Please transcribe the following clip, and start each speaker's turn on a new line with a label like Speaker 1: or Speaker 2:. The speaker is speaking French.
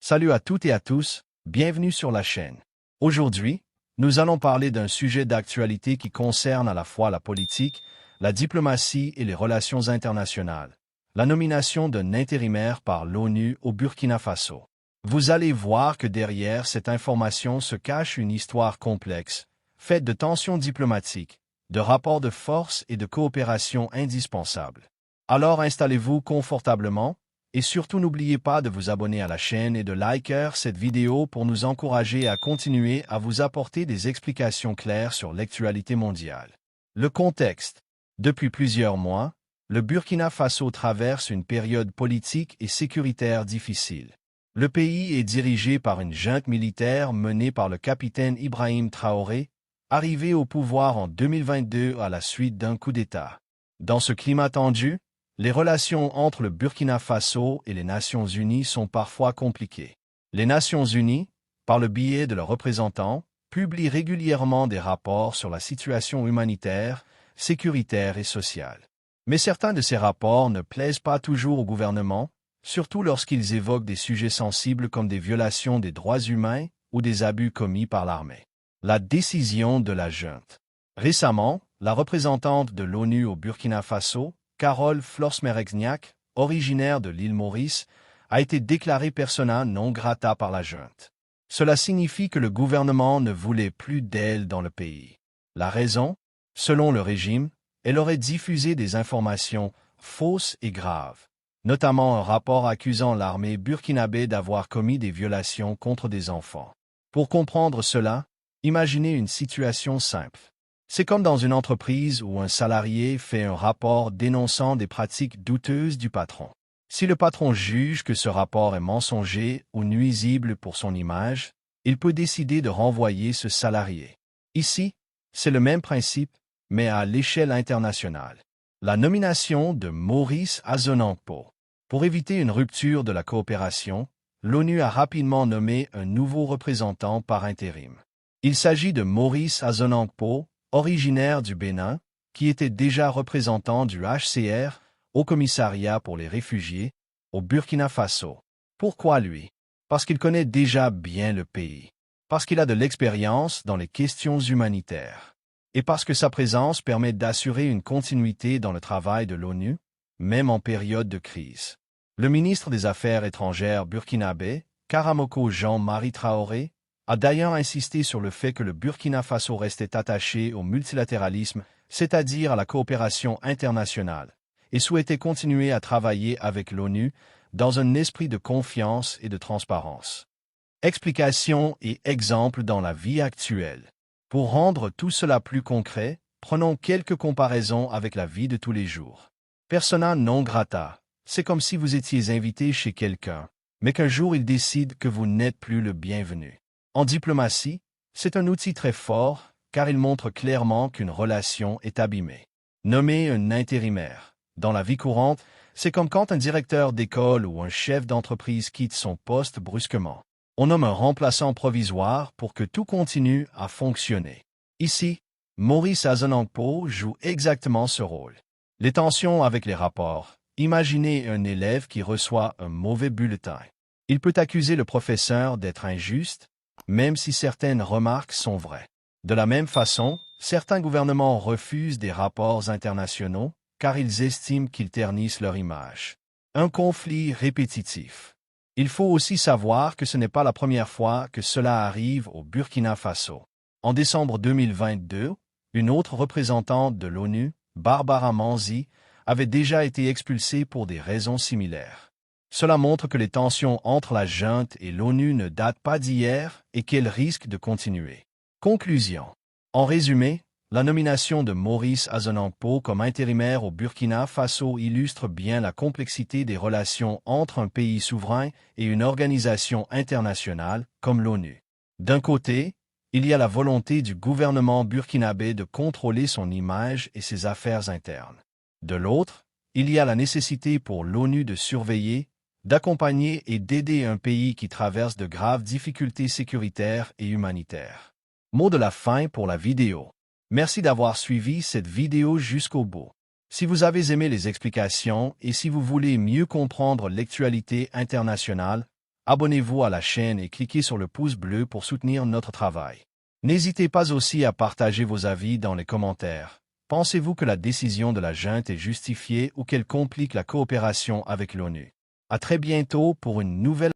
Speaker 1: Salut à toutes et à tous, bienvenue sur la chaîne. Aujourd'hui, nous allons parler d'un sujet d'actualité qui concerne à la fois la politique, la diplomatie et les relations internationales. La nomination d'un intérimaire par l'ONU au Burkina Faso. Vous allez voir que derrière cette information se cache une histoire complexe, faite de tensions diplomatiques, de rapports de force et de coopération indispensables. Alors installez-vous confortablement, et surtout n'oubliez pas de vous abonner à la chaîne et de liker cette vidéo pour nous encourager à continuer à vous apporter des explications claires sur l'actualité mondiale. Le contexte. Depuis plusieurs mois, le Burkina Faso traverse une période politique et sécuritaire difficile. Le pays est dirigé par une junte militaire menée par le capitaine Ibrahim Traoré, arrivé au pouvoir en 2022 à la suite d'un coup d'État. Dans ce climat tendu, les relations entre le Burkina Faso et les Nations Unies sont parfois compliquées. Les Nations Unies, par le biais de leurs représentants, publient régulièrement des rapports sur la situation humanitaire, sécuritaire et sociale. Mais certains de ces rapports ne plaisent pas toujours au gouvernement, surtout lorsqu'ils évoquent des sujets sensibles comme des violations des droits humains ou des abus commis par l'armée. La décision de la junte. Récemment, la représentante de l'ONU au Burkina Faso, Carole Florsmerexniak, originaire de l'île Maurice, a été déclarée persona non grata par la junte. Cela signifie que le gouvernement ne voulait plus d'elle dans le pays. La raison? Selon le régime, elle aurait diffusé des informations fausses et graves, notamment un rapport accusant l'armée burkinabé d'avoir commis des violations contre des enfants. Pour comprendre cela, imaginez une situation simple. C'est comme dans une entreprise où un salarié fait un rapport dénonçant des pratiques douteuses du patron. Si le patron juge que ce rapport est mensonger ou nuisible pour son image, il peut décider de renvoyer ce salarié. Ici, c'est le même principe, mais à l'échelle internationale. La nomination de Maurice Azonankpo. Pour éviter une rupture de la coopération, l'ONU a rapidement nommé un nouveau représentant par intérim. Il s'agit de Maurice Azonankpo, originaire du Bénin, qui était déjà représentant du HCR, Haut Commissariat pour les réfugiés, au Burkina Faso. Pourquoi lui? Parce qu'il connaît déjà bien le pays. Parce qu'il a de l'expérience dans les questions humanitaires. Et parce que sa présence permet d'assurer une continuité dans le travail de l'ONU, même en période de crise. Le ministre des Affaires étrangères burkinabé, Karamoko Jean-Marie Traoré, a d'ailleurs insisté sur le fait que le Burkina Faso restait attaché au multilatéralisme, c'est-à-dire à la coopération internationale, et souhaitait continuer à travailler avec l'ONU dans un esprit de confiance et de transparence. Explications et exemples dans la vie actuelle. Pour rendre tout cela plus concret, prenons quelques comparaisons avec la vie de tous les jours. Persona non grata, c'est comme si vous étiez invité chez quelqu'un, mais qu'un jour il décide que vous n'êtes plus le bienvenu. En diplomatie, c'est un outil très fort, car il montre clairement qu'une relation est abîmée. Nommer un intérimaire. Dans la vie courante, c'est comme quand un directeur d'école ou un chef d'entreprise quitte son poste brusquement. On nomme un remplaçant provisoire pour que tout continue à fonctionner. Ici, Maurice Azonankpo joue exactement ce rôle. Les tensions avec les rapports. Imaginez un élève qui reçoit un mauvais bulletin. Il peut accuser le professeur d'être injuste, même si certaines remarques sont vraies. De la même façon, certains gouvernements refusent des rapports internationaux car ils estiment qu'ils ternissent leur image. Un conflit répétitif. Il faut aussi savoir que ce n'est pas la première fois que cela arrive au Burkina Faso. En décembre 2022, une autre représentante de l'ONU, Barbara Manzi, avait déjà été expulsée pour des raisons similaires. Cela montre que les tensions entre la junte et l'ONU ne datent pas d'hier et qu'elles risquent de continuer. Conclusion. En résumé, la nomination de Maurice Azonankpo comme intérimaire au Burkina Faso illustre bien la complexité des relations entre un pays souverain et une organisation internationale comme l'ONU. D'un côté, il y a la volonté du gouvernement burkinabé de contrôler son image et ses affaires internes. De l'autre, il y a la nécessité pour l'ONU de surveiller, d'accompagner et d'aider un pays qui traverse de graves difficultés sécuritaires et humanitaires. Mot de la fin pour la vidéo. Merci d'avoir suivi cette vidéo jusqu'au bout. Si vous avez aimé les explications et si vous voulez mieux comprendre l'actualité internationale, abonnez-vous à la chaîne et cliquez sur le pouce bleu pour soutenir notre travail. N'hésitez pas aussi à partager vos avis dans les commentaires. Pensez-vous que la décision de la junte est justifiée ou qu'elle complique la coopération avec l'ONU? À très bientôt pour une nouvelle